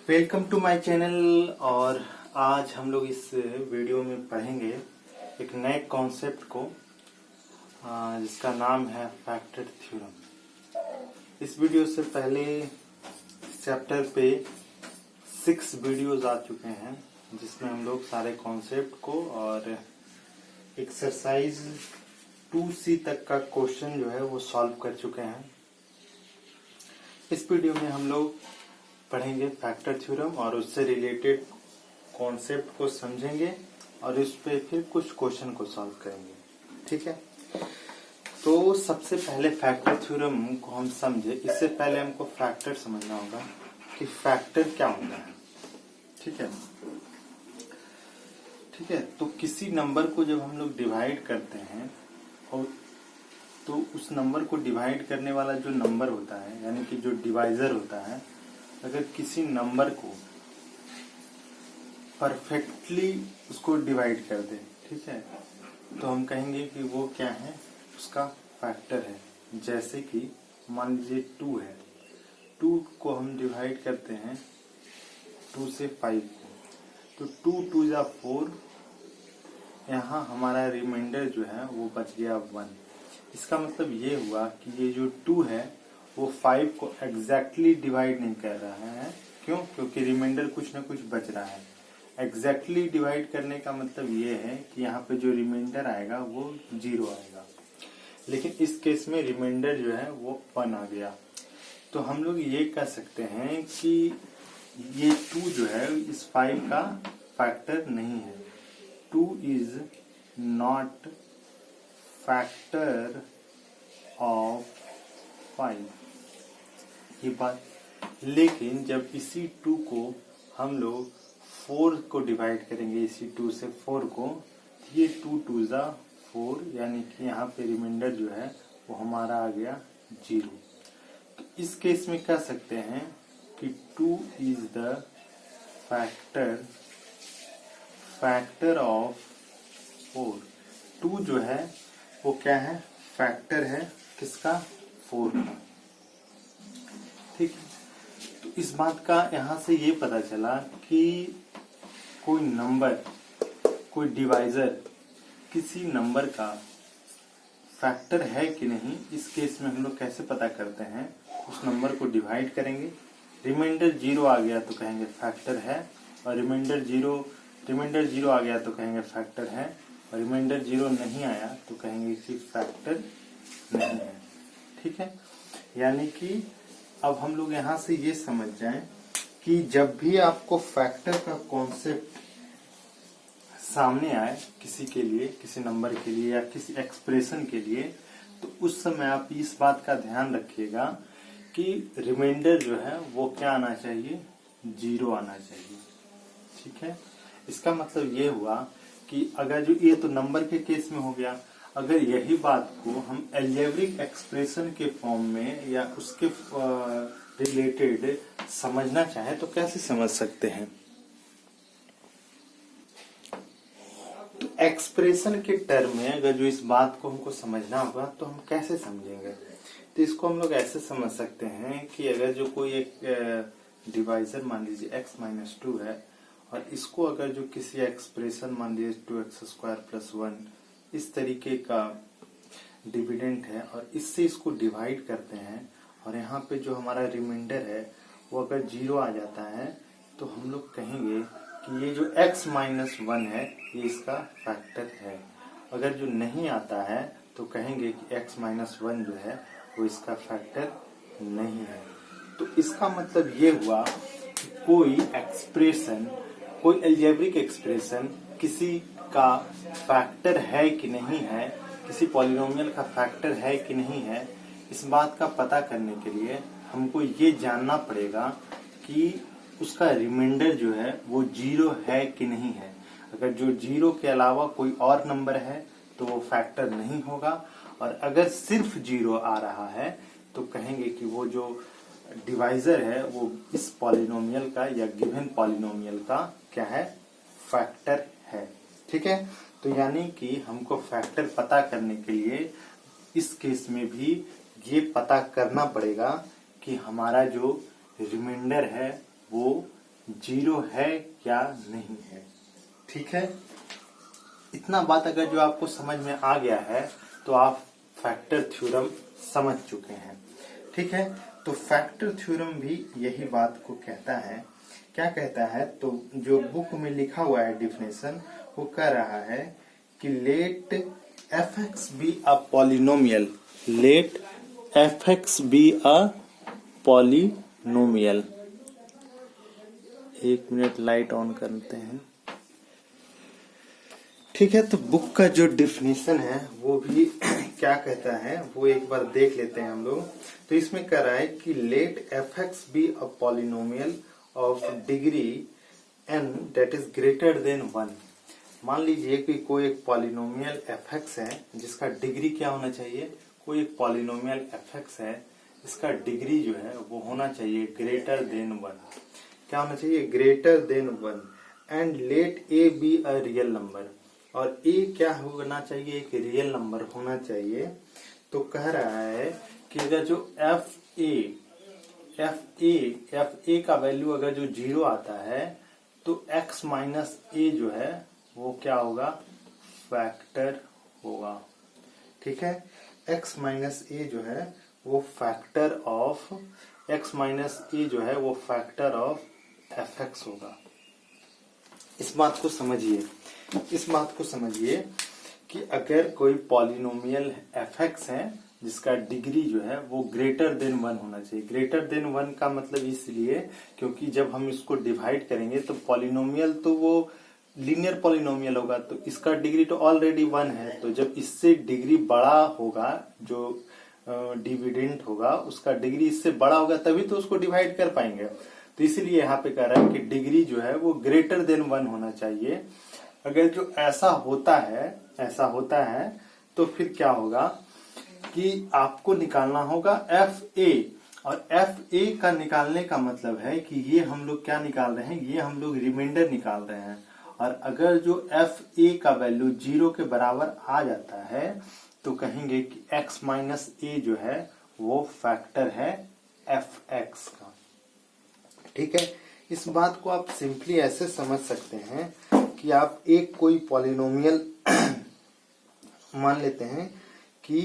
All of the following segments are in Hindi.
Welcome to my channel. और आज हम लोग इस वीडियो में पढ़ेंगे एक नए कॉन्सेप्ट को जिसका नाम है फैक्टर थ्योरम। इस वीडियो से पहले चैप्टर पे 6 वीडियोस आ चुके हैं जिसमें हम लोग सारे कॉन्सेप्ट को और एक्सरसाइज 2C तक का क्वेश्चन जो है वो सॉल्व कर चुके हैं। इस वीडियो में हम लोग पढ़ेंगे फैक्टर थ्योरम और उससे रिलेटेड कॉन्सेप्ट को समझेंगे और उस पे फिर कुछ क्वेश्चन को सॉल्व करेंगे। ठीक है, तो सबसे पहले फैक्टर थ्योरम को हम समझे। इससे पहले हमको फैक्टर समझना होगा कि फैक्टर क्या होता है। ठीक है, तो किसी नंबर को जब हम लोग डिवाइड करते हैं और तो उस नंबर को डिवाइड करने वाला जो नंबर होता है यानी कि जो डिवाइजर होता है, अगर किसी नंबर को परफेक्टली उसको डिवाइड कर दे, ठीक है, तो हम कहेंगे कि वो क्या है, उसका फैक्टर है। जैसे कि मान लीजिए 2 है, 2 को हम डिवाइड करते हैं 2 से 5 को, तो 2 2 जा 4, यहाँ हमारा रिमाइंडर जो है वो बच गया 1। इसका मतलब ये हुआ कि ये जो 2 है वो 5 को एग्जैक्टली डिवाइड नहीं कर रहा है। क्यों? क्योंकि रिमाइंडर कुछ ना कुछ बच रहा है। एग्जैक्टली डिवाइड करने का मतलब ये है कि यहाँ पे जो रिमाइंडर आएगा वो 0 आएगा, लेकिन इस केस में रिमाइंडर जो है वो 1 आ गया। तो हम लोग ये कह सकते हैं कि ये 2 जो है इस 5 का फैक्टर नहीं है। 2 इज नॉट फैक्टर ऑफ 5, ये बात। लेकिन जब इसी 2 को हम लोग 4 को डिवाइड करेंगे, इसी 2 से 4 को, ये 2 2 जा 4, यानी कि यहाँ पे रिमाइंडर जो है वो हमारा आ गया 0। तो इस केस में कह सकते हैं कि 2 इज द फैक्टर ऑफ 4। 2 जो है वो क्या है, फैक्टर है किसका, 4 का। ठीक है, तो इस बात का यहाँ से ये पता चला कि कोई नंबर, कोई डिवाइजर किसी नंबर का फैक्टर है कि नहीं। इस केस में हम लोग कैसे पता करते हैं, उस नंबर को डिवाइड करेंगे, रिमाइंडर 0 आ गया तो कहेंगे फैक्टर है, और रिमाइंडर 0 आ गया तो कहेंगे फैक्टर है, और रिमाइंडर 0 नहीं आया तो कहेंगे कि फैक्टर नहीं है। ठीक है, यानी कि अब हम लोग यहाँ से ये समझ जाएं कि जब भी आपको फैक्टर का कॉन्सेप्ट सामने आए किसी के लिए, किसी नंबर के लिए या किसी एक्सप्रेशन के लिए, तो उस समय आप इस बात का ध्यान रखिएगा कि रिमाइंडर जो है वो क्या आना चाहिए, 0 आना चाहिए। ठीक है, इसका मतलब ये हुआ कि अगर जो ये तो नंबर के केस में हो गया, अगर यही बात को हम अलजेब्रिक एक्सप्रेशन के फॉर्म में या उसके रिलेटेड समझना चाहें तो कैसे समझ सकते हैं। तो एक्सप्रेशन के टर्म में अगर जो इस बात को हमको समझना होगा तो हम कैसे समझेंगे। तो इसको हम लोग ऐसे समझ सकते हैं कि अगर जो कोई एक डिवाइजर मान लीजिए x-2 है, और इसको अगर जो किसी एक्सप्रेशन मान लीजिए 2x² + 1 इस तरीके का डिविडेंड है, और इससे इसको डिवाइड करते हैं, और यहाँ पे जो हमारा रिमाइंडर है वो अगर 0 आ जाता है, तो हम लोग कहेंगे कि ये जो x-1 है ये इसका फैक्टर है। अगर जो नहीं आता है तो कहेंगे कि x-1 जो है वो इसका फैक्टर नहीं है। तो इसका मतलब ये हुआ कि कोई एक्सप्रेशन, कोई अलजेब्रिक एक्सप्रेशन किसी का फैक्टर है कि नहीं है, किसी पॉलिनोमियल का फैक्टर है कि नहीं है, इस बात का पता करने के लिए हमको ये जानना पड़ेगा कि उसका रिमाइंडर जो है वो 0 है कि नहीं है। अगर जो 0 के अलावा कोई और नंबर है तो वो फैक्टर नहीं होगा, और अगर सिर्फ 0 आ रहा है तो कहेंगे कि वो जो डिवाइजर है वो इस पॉलिनोमियल का या गिवन पॉलिनोमियल का क्या है, फैक्टर है। ठीक है, तो यानी कि हमको फैक्टर पता करने के लिए इस केस में भी ये पता करना पड़ेगा कि हमारा जो रिमाइंडर है वो जीरो है या नहीं है। ठीक है, इतना बात अगर जो आपको समझ में आ गया है तो आप फैक्टर थ्योरम समझ चुके हैं। ठीक है, तो फैक्टर थ्योरम भी यही बात को कहता है। क्या कहता है, तो जो बुक में लिखा हुआ है डेफिनेशन, वो कह रहा है कि let F X be a polynomial, let F X be a polynomial. एक मिनट लाइट ऑन करते हैं। ठीक है, तो बुक का जो डेफिनेशन है वो भी क्या कहता है वो एक बार देख लेते हैं हम लोग। तो इसमें कह रहा है कि let F X be a polynomial of degree n that is greater than 1। मान लीजिए कि कोई एक पॉलिनोमियल एफ एक्स है जिसका डिग्री क्या होना चाहिए, कोई एक पॉलिनोमियल एफ एक्स है इसका डिग्री जो है वो होना चाहिए ग्रेटर देन 1। क्या होना चाहिए, greater than 1। And let A be a real number, और ए क्या होना चाहिए, एक रियल नंबर होना चाहिए। तो कह रहा है कि अगर जो एफ ए का वैल्यू अगर जो 0 आता है तो x माइनस ए जो है वो क्या होगा, फैक्टर होगा। ठीक है, x माइनस ए जो है वो फैक्टर ऑफ एफ एक्स होगा। इस बात को समझिए कि अगर कोई पॉलिनोमियल एफ एक्स है जिसका डिग्री जो है वो ग्रेटर देन 1 होना चाहिए। ग्रेटर देन 1 का मतलब इसलिए क्योंकि जब हम इसको डिवाइड करेंगे तो पॉलिनोमियल तो वो लीनियर पॉलिनोमियल होगा, तो इसका डिग्री तो ऑलरेडी 1 है। तो जब इससे डिग्री बड़ा होगा, जो डिविडेंड होगा उसका डिग्री इससे बड़ा होगा तभी तो उसको डिवाइड कर पाएंगे। तो इसीलिए यहाँ पे कह रहा है कि डिग्री जो है वो ग्रेटर देन 1 होना चाहिए। अगर जो ऐसा होता है तो फिर क्या होगा कि आपको निकालना होगा एफ ए, और एफ ए का निकालने का मतलब है कि ये हम लोग क्या निकाल रहे हैं, ये हम लोग रिमाइंडर निकाल रहे हैं। और अगर जो एफ ए का वैल्यू 0 के बराबर आ जाता है तो कहेंगे कि x माइनस ए जो है वो फैक्टर है एफ एक्स का। ठीक है, इस बात को आप सिंपली ऐसे समझ सकते हैं कि आप एक कोई पॉलिनोमियल मान लेते हैं कि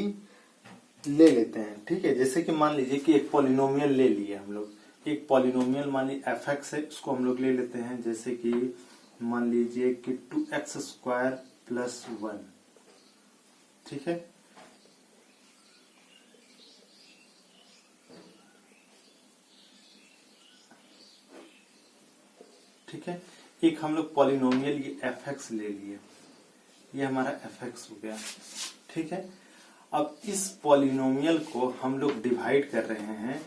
ले लेते हैं। ठीक है, जैसे कि मान लीजिए कि एक पॉलिनोमियल ले लिए हम लोग, एक पॉलिनोमियल मान लीजिए एफ एक्स है, उसको हम लोग ले लेते हैं। जैसे कि मान लीजिए कि 2x स्क्वायर प्लस 1। ठीक है, ठीक है, एक हम लोग पॉलिनोमियल ये एफ एक्स ले लिए, ये हमारा एफ एक्स हो गया। ठीक है, अब इस पॉलिनोमियल को हम लोग डिवाइड कर रहे हैं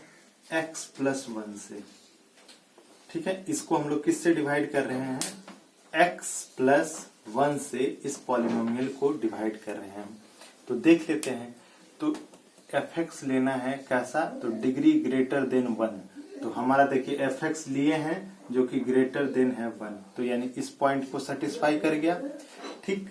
x प्लस 1 से। ठीक है, इसको हम लोग किससे डिवाइड कर रहे हैं, x प्लस 1 से इस पॉलिनोमियल को डिवाइड कर रहे हैं। तो देख लेते हैं, तो एफ एक्स लेना है कैसा, तो डिग्री ग्रेटर देन 1। तो हमारा देखिए एफ एक्स लिए हैं जो कि ग्रेटर देन है 1, तो यानी इस पॉइंट को सेटिस्फाई कर गया। ठीक,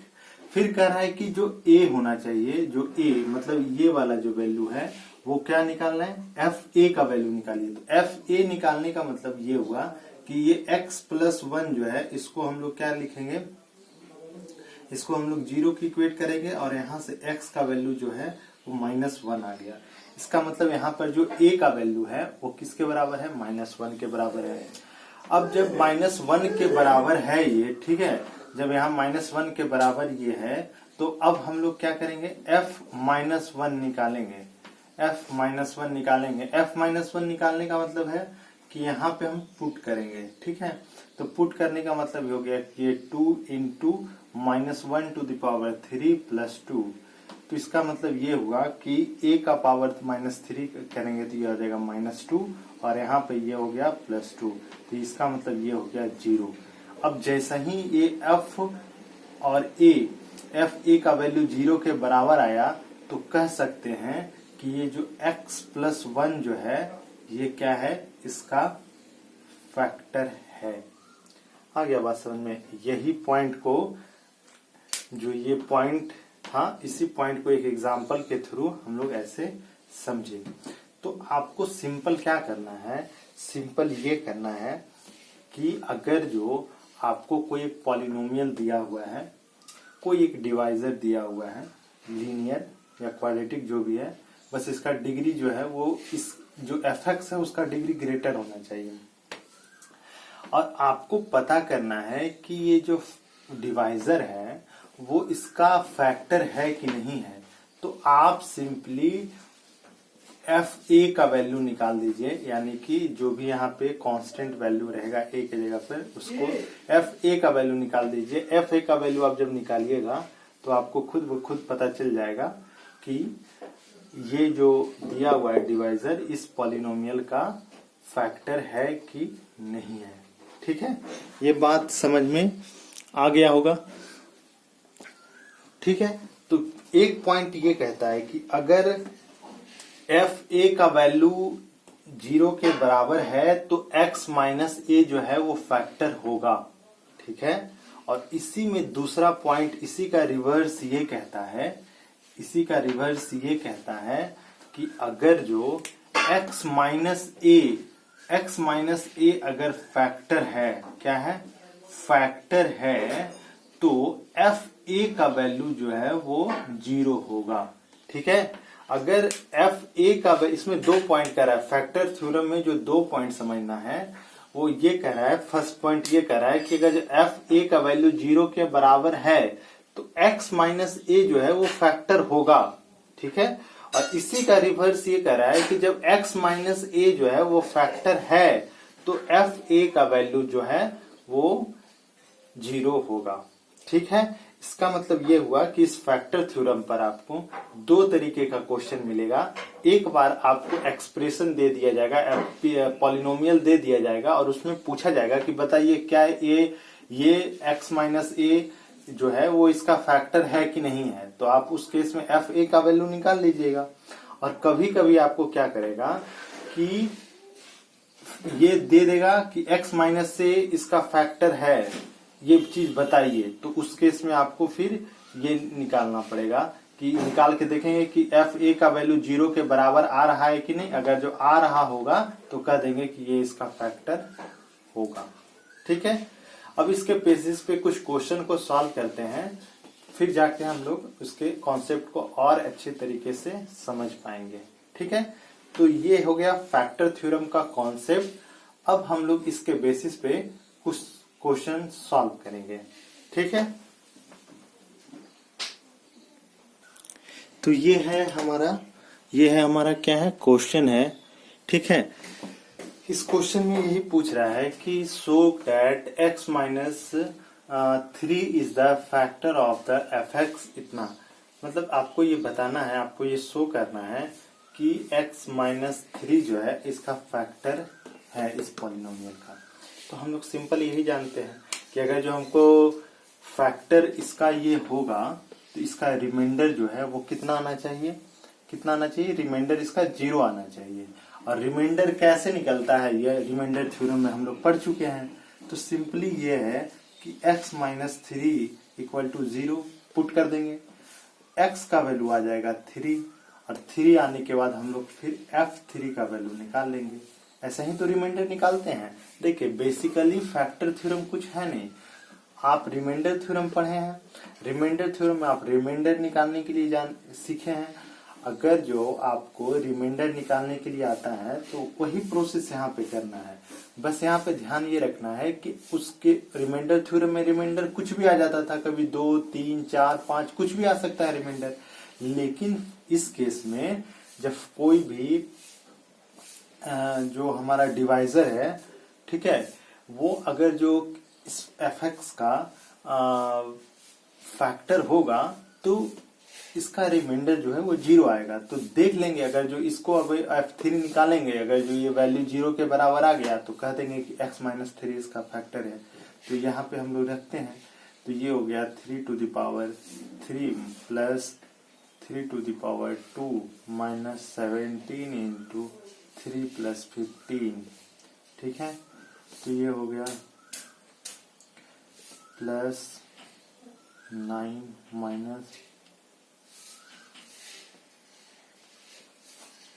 फिर कह रहा है कि जो a होना चाहिए, जो a मतलब ये वाला जो वैल्यू है वो क्या निकालना है, एफ ए का वैल्यू निकालिए। तो एफ ए निकालने का मतलब ये हुआ कि ये x प्लस 1 जो है इसको हम लोग क्या लिखेंगे, इसको हम लोग 0 की इक्वेट करेंगे और यहाँ से x का वैल्यू जो है वो -1 आ गया। इसका मतलब यहाँ पर जो a का वैल्यू है वो किसके बराबर है, -1 के बराबर है। अब जब -1 के बराबर है ये, ठीक है, जब यहाँ -1 के बराबर ये है तो अब हम लोग क्या करेंगे, f-1 निकालेंगे। f-1 निकालेंगे, f-1 निकालने का मतलब है कि यहाँ पे हम पुट करेंगे। ठीक है, तो पुट करने का मतलब हो गया कि ये 2 into -1 to the power 3 plus 2। तो इसका मतलब ये हुआ कि a का पावर -3 करेंगे तो ये आ जाएगा -2, और यहाँ पे ये हो गया +2। तो इसका मतलब ये हो गया 0। अब जैसा ही ये f और एफ ए का वैल्यू 0 के बराबर आया तो कह सकते हैं कि ये जो x प्लस 1 जो है ये क्या है, इसका फैक्टर है। आ गया बात समझ में। यही पॉइंट को, जो ये पॉइंट था, इसी पॉइंट को एक एग्जांपल के थ्रू हम लोग ऐसे समझे। तो आपको सिंपल क्या करना है, सिंपल ये करना है कि अगर जो आपको कोई एक पॉलिनोमियल दिया हुआ है, कोई एक डिवाइजर दिया हुआ है, लीनियर या क्वाड्रेटिक जो भी है, बस इसका डिग्री जो है वो इस जो fx है उसका डिग्री ग्रेटर होना चाहिए। और आपको पता करना है कि ये जो डिवाइजर है वो इसका फैक्टर है कि नहीं है। तो आप सिंपली एफ ए का वैल्यू निकाल दीजिए, यानी कि जो भी यहाँ पे कांस्टेंट वैल्यू रहेगा ए की जगह पर, उसको एफ ए का वैल्यू निकाल दीजिए। एफ ए का वैल्यू आप जब निकालिएगा तो आपको खुद पता चल जाएगा कि ये जो दिया हुआ है डिवाइजर इस पॉलिनोमियल का फैक्टर है कि नहीं है। ठीक है, ये बात समझ में आ गया होगा। ठीक है, तो एक पॉइंट ये कहता है कि अगर एफ ए का वैल्यू 0 के बराबर है तो x माइनस ए जो है वो फैक्टर होगा। ठीक है, और इसी में दूसरा पॉइंट इसी का रिवर्स ये कहता है कि अगर जो x माइनस ए अगर फैक्टर है, क्या है, फैक्टर है, तो एफ ए का वैल्यू जो है वो 0 होगा। ठीक है, अगर एफ ए का, इसमें 2 पॉइंट कह रहा है, फैक्टर थ्योरम में जो 2 पॉइंट समझना है वो ये कह रहा है, फर्स्ट पॉइंट ये कह रहा है कि अगर एफ ए का वैल्यू 0 के बराबर है तो x माइनस ए जो है वो फैक्टर होगा। ठीक है, और इसी का रिवर्स ये कह रहा है कि जब x माइनस ए जो है वो फैक्टर है तो एफ ए का वैल्यू जो है वो 0 होगा। ठीक है, इसका मतलब ये हुआ कि इस फैक्टर थ्योरम पर आपको 2 तरीके का क्वेश्चन मिलेगा। एक बार आपको एक्सप्रेशन दे दिया जाएगा, पॉलिनोमियल दे दिया जाएगा और उसमें पूछा जाएगा कि बताइए क्या ये x माइनस ए जो है वो इसका फैक्टर है कि नहीं है। तो आप उस केस में एफ ए का वैल्यू निकाल लीजिएगा। और कभी कभी आपको क्या करेगा कि ये दे देगा कि x माइनस से इसका फैक्टर है, ये चीज बताइए। तो उस केस में आपको फिर ये निकालना पड़ेगा कि निकाल के देखेंगे कि एफ ए का वैल्यू 0 के बराबर आ रहा है कि नहीं। अगर जो आ रहा होगा तो कह देंगे कि ये इसका फैक्टर होगा। ठीक है, अब इसके बेसिस पे कुछ क्वेश्चन को सॉल्व करते हैं, फिर जाके हम लोग उसके कॉन्सेप्ट को और अच्छे तरीके से समझ पाएंगे। ठीक है, तो ये हो गया फैक्टर थ्योरम का कॉन्सेप्ट। अब हम लोग इसके बेसिस पे कुछ क्वेश्चन सॉल्व करेंगे। ठीक है, तो ये है हमारा क्या है, क्वेश्चन है। ठीक है, इस क्वेश्चन में यही पूछ रहा है कि show that x minus 3 is the factor of the fx। इतना मतलब आपको ये बताना है, आपको ये शो करना है कि x माइनस 3 जो है इसका फैक्टर है इस पॉलिनोमियल का। तो हम लोग सिंपल यही जानते हैं कि अगर जो हमको फैक्टर इसका ये होगा तो इसका रिमाइंडर जो है वो कितना आना चाहिए, रिमाइंडर इसका 0 आना चाहिए। और रिमाइंडर कैसे निकलता है, ये रिमाइंडर थ्योरम में हम लोग पढ़ चुके हैं। तो सिंपली ये है कि x minus 3 equal to 0 put कर देंगे, x का वैल्यू आ जाएगा 3 और 3 आने के बाद हम लोग फिर f3 का वैल्यू निकाल लेंगे। ऐसे ही तो रिमाइंडर निकालते हैं। देखिए बेसिकली फैक्टर थ्योरम कुछ है नहीं, आप रिमाइंडर थ्योरम पढ़े हैं, रिमाइंडर थ्योरम में आप रिमाइंडर निकालने के लिए सीखे हैं। अगर जो आपको रिमाइंडर निकालने के लिए आता है तो वही प्रोसेस यहाँ पे करना है। बस यहाँ पे ध्यान ये रखना है कि उसके रिमाइंडर थ्योरम में रिमाइंडर कुछ भी आ जाता था, कभी 2, 3, 4, 5 कुछ भी आ सकता है रिमाइंडर। लेकिन इस केस में जब कोई भी जो हमारा डिवाइजर है, ठीक है, वो अगर जो इस fx का फैक्टर होगा तो इसका रिमाइंडर जो है वो 0 आएगा। तो देख लेंगे, अगर जो इसको अब f3 निकालेंगे, अगर जो ये वैल्यू 0 के बराबर आ गया तो कह देंगे कि x माइनस 3 इसका फैक्टर है। तो यहाँ पे हम लोग रखते हैं, तो ये हो गया 3 to the power 3 plus 3 to the power 2 minus 17 into 3 plus 15। ठीक है, तो ये हो गया प्लस 9 माइनस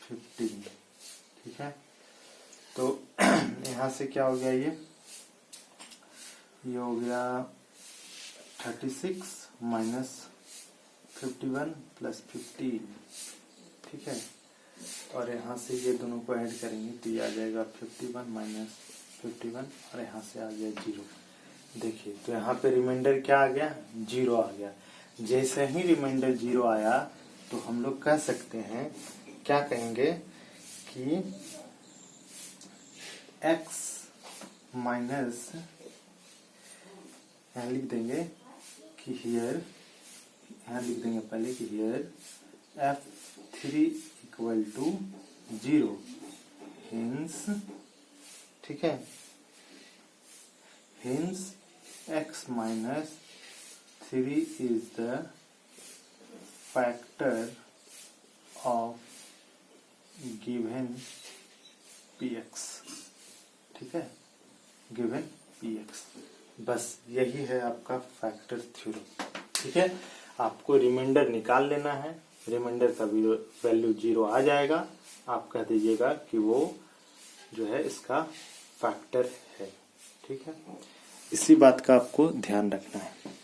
15। ठीक है, तो यहाँ से क्या हो गया, ये ये हो गया 36 माइनस 51 प्लस 15, ठीक है। और यहाँ से ये दोनों को ऐड करेंगे तो ये आ जाएगा 51 माइनस 51 और यहाँ से आ गया 0। देखिए तो यहाँ पे रिमाइंडर क्या आ गया, 0 आ गया। जैसे ही रिमाइंडर 0 आया तो हम लोग कह सकते हैं, क्या कहेंगे कि x माइनस, यहाँ लिख देंगे कि हियर, यहाँ लिख देंगे पहले कि here f3 equal to 0, hints, ठीक है, hints x minus 3 is the factor of given px, ठीक है, गिवन px। बस यही है आपका फैक्टर थ्योरम, ठीक है। आपको रिमाइंडर निकाल लेना है, रिमाइंडर का वैल्यू 0 आ जाएगा, आप कह दीजिएगा कि वो जो है इसका फैक्टर है, ठीक है। इसी बात का आपको ध्यान रखना है।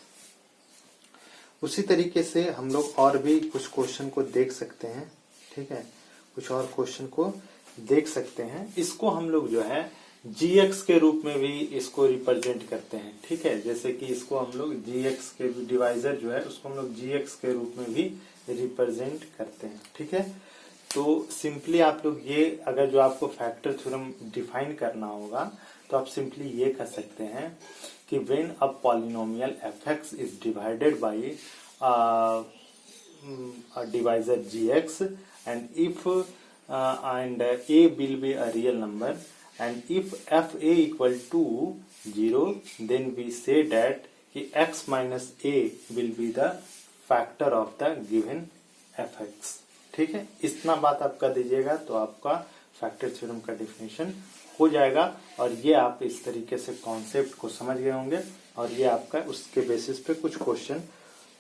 उसी तरीके से हम लोग और भी कुछ क्वेश्चन को देख सकते हैं, ठीक है, कुछ और क्वेश्चन को देख सकते हैं। इसको हम लोग जो है gx के रूप में भी इसको रिप्रेजेंट करते हैं, ठीक है। जैसे कि इसको हम लोग gx के डिवाइजर जो है उसको हम लोग gx के रूप में भी रिप्रेजेंट करते हैं, ठीक है। तो सिंपली आप लोग ये, अगर जो आपको फैक्टर थ्योरम डिफाइन करना होगा तो आप सिंपली ये कह सकते हैं कि when a polynomial fx is divided by a divisor gx and if and a will be a real number and if fa equal to 0 then we say that x minus a will be the factor of the given fx, ठीक है। इतना बात आप कर दीजिएगा तो आपका फैक्टर थ्योरम का डेफिनेशन हो जाएगा। और ये आप इस तरीके से कॉन्सेप्ट को समझ गए होंगे और ये आपका उसके बेसिस पे कुछ क्वेश्चन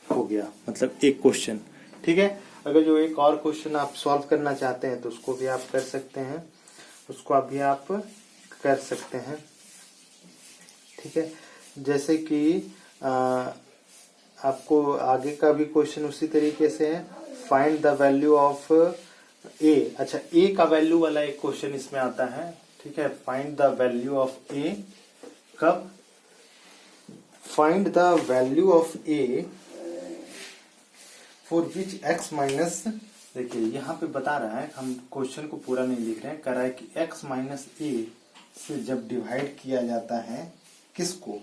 हो गया, मतलब एक क्वेश्चन, ठीक है। अगर जो एक और क्वेश्चन आप सॉल्व करना चाहते हैं तो उसको भी आप कर सकते हैं, उसको अभी आप कर सकते हैं, ठीक है। जैसे कि आपको आगे का भी क्वेश्चन उसी तरीके से है, फाइंड द वैल्यू ऑफ ए। अच्छा, ए का वैल्यू वाला एक क्वेश्चन इसमें आता है, ठीक है। फाइंड द वैल्यू ऑफ ए, कब, find the value of A for which x minus, देखिए यहाँ पे बता रहा है, हम क्वेश्चन को पूरा नहीं लिख रहे हैं, कह रहा है कि x माइनस ए से जब डिवाइड किया जाता है किसको,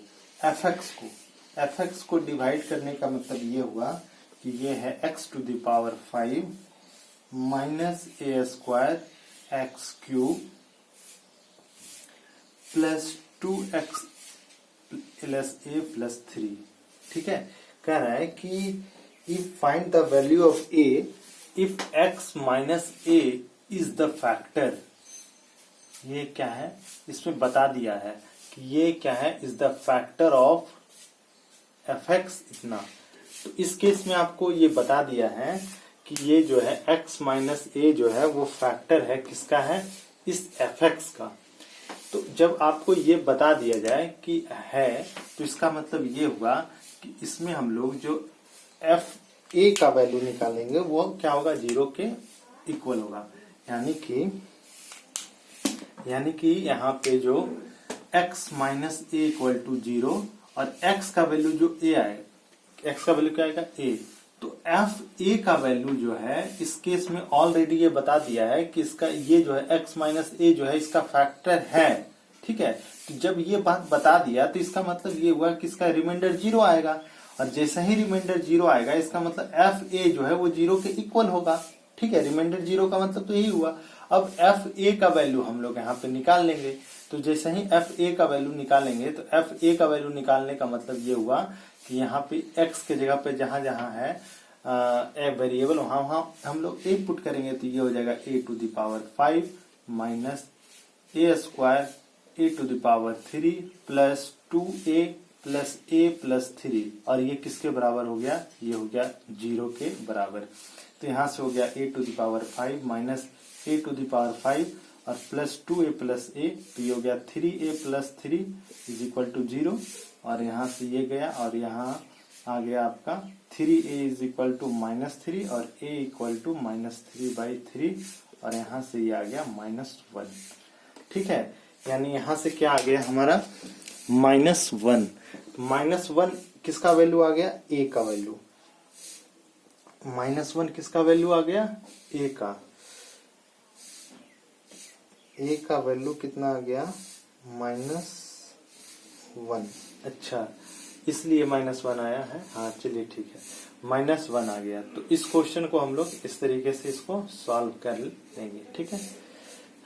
fx को डिवाइड करने का मतलब ये हुआ कि ये है x to the power 5 minus A square X cube plus 2x plus A plus 3, ठीक है। कह रहा है कि if find the value of a if x minus a is the factor, ये क्या है, इसमें बता दिया है कि ये क्या है, is the factor of fx इतना। तो इस केस में आपको ये बता दिया है कि ये जो है x माइनस a जो है वो फैक्टर है, किसका है, इस fx का। तो जब आपको ये बता दिया जाए कि है तो इसका मतलब ये हुआ कि इसमें हम लोग जो एफ ए का वैल्यू निकालेंगे वो क्या होगा, 0 के इक्वल होगा। यानी कि यहाँ पे जो x minus A equal to 0 और x का वैल्यू जो a आए, x का वैल्यू क्या आएगा, a। तो एफ ए का वैल्यू जो है इस केस में ऑलरेडी ये बता दिया है कि इसका ये जो है x माइनस ए जो है इसका फैक्टर है, ठीक है। तो जब ये बात बता दिया तो इसका मतलब ये हुआ कि इसका रिमाइंडर 0 आएगा और जैसे ही रिमाइंडर 0 आएगा इसका मतलब एफ ए जो है वो 0 के इक्वल होगा, ठीक है। रिमाइंडर 0 का मतलब तो यही हुआ। अब एफ ए का वैल्यू हम लोग यहाँ पे निकाल लेंगे, तो जैसे ही एफ ए का वैल्यू निकालेंगे तो एफ ए का वैल्यू निकालने का मतलब ये हुआ कि यहाँ पे x के जगह पे जहां जहां है ए वेरिएबल वहां हम लोग a पुट करेंगे तो ये हो जाएगा a to the power 5 minus A square a to the power 3 plus 2a plus a plus 3 और ये किसके बराबर हो गया, ये हो गया 0 के बराबर। तो यहाँ से हो गया a to the power 5 minus a to the power 5 और +2a + a, तो ये हो गया 3a + 3 = 0, और यहाँ से ये गया और यहाँ आ गया आपका 3a = -3 और a = -3/3, और यहाँ से ये आ गया -1। ठीक है, यानी यहाँ से क्या आ गया हमारा -1। -1 किसका वैल्यू आ गया? a का वैल्यू। -1 किसका वैल्यू आ गया? a का। a का वैल्यू कितना आ गया? -1। अच्छा, इसलिए -1 आया है। हाँ चलिए ठीक है, -1 आ गया। तो इस क्वेश्चन को हम लोग इस तरीके से इसको सॉल्व कर लेंगे। ठीक है,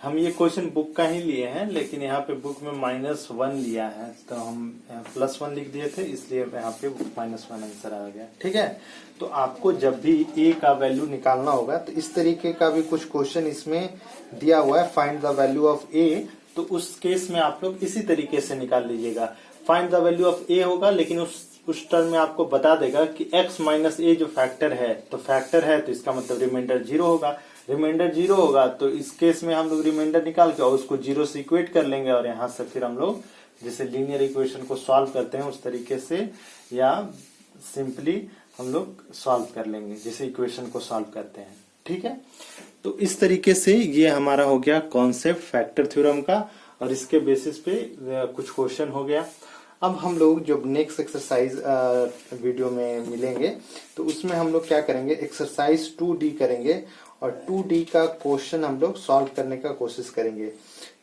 हम ये क्वेश्चन बुक का ही लिए हैं, लेकिन यहाँ पे बुक में -1 लिया है, तो हम +1 लिख दिए थे, इसलिए यहाँ पे -1 आंसर आ गया। ठीक है, तो आपको जब भी a का वैल्यू निकालना होगा तो इस तरीके का भी कुछ क्वेश्चन इसमें दिया हुआ है, find the value of a, तो उस केस में आप लोग इसी तरीके से निकाल लीजिएगा। Find the value of a होगा, लेकिन उस टर्म में आपको बता देगा कि x - a जो फैक्टर है, तो फैक्टर है तो इसका मतलब रिमाइंडर 0 होगा। रिमाइंडर 0 होगा तो इस केस में हम लोग रिमाइंडर निकाल के और उसको 0 से इक्वेट कर लेंगे, और यहाँ से फिर हम लोग जैसे लीनियर इक्वेशन को सॉल्व करते हैं उस तरीके से, या सिंपली हम लोग सॉल्व कर लेंगे जैसे इक्वेशन को सॉल्व करते हैं। ठीक है, तो इस तरीके से ये हमारा हो गया कॉन्सेप्ट फैक्टर थ्योरम का, और इसके बेसिस पे कुछ क्वेश्चन हो गया। अब हम लोग जब नेक्स्ट एक्सरसाइज वीडियो में मिलेंगे तो उसमें हम लोग क्या करेंगे, एक्सरसाइज 2D करेंगे, और 2D का क्वेश्चन हम लोग सॉल्व करने का कोशिश करेंगे।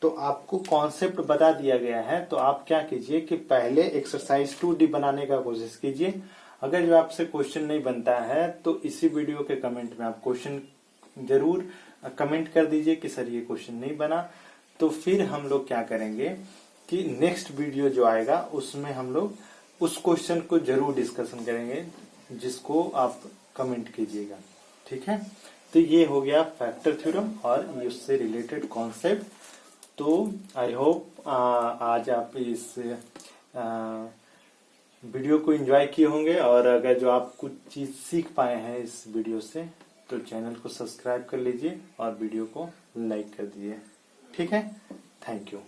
तो आपको कॉन्सेप्ट बता दिया गया है, तो आप क्या कीजिए कि पहले एक्सरसाइज 2D बनाने का कोशिश कीजिए। अगर जो आपसे क्वेश्चन नहीं बनता है तो इसी वीडियो के कमेंट में आप क्वेश्चन जरूर कमेंट कर दीजिए कि सर ये क्वेश्चन नहीं बना। तो फिर हम लोग क्या करेंगे कि नेक्स्ट वीडियो जो आएगा उसमें हम लोग उस क्वेश्चन को जरूर डिस्कशन करेंगे जिसको आप कमेंट कीजिएगा। ठीक है, तो ये हो गया फैक्टर थ्योरम और उससे रिलेटेड कॉन्सेप्ट। तो आई होप आज आप इस वीडियो को एंजॉय किए होंगे, और अगर जो आप कुछ चीज सीख पाए हैं इस वीडियो से तो चैनल को सब्सक्राइब कर लीजिए और वीडियो को लाइक कर दीजिए। ठीक है, थैंक यू।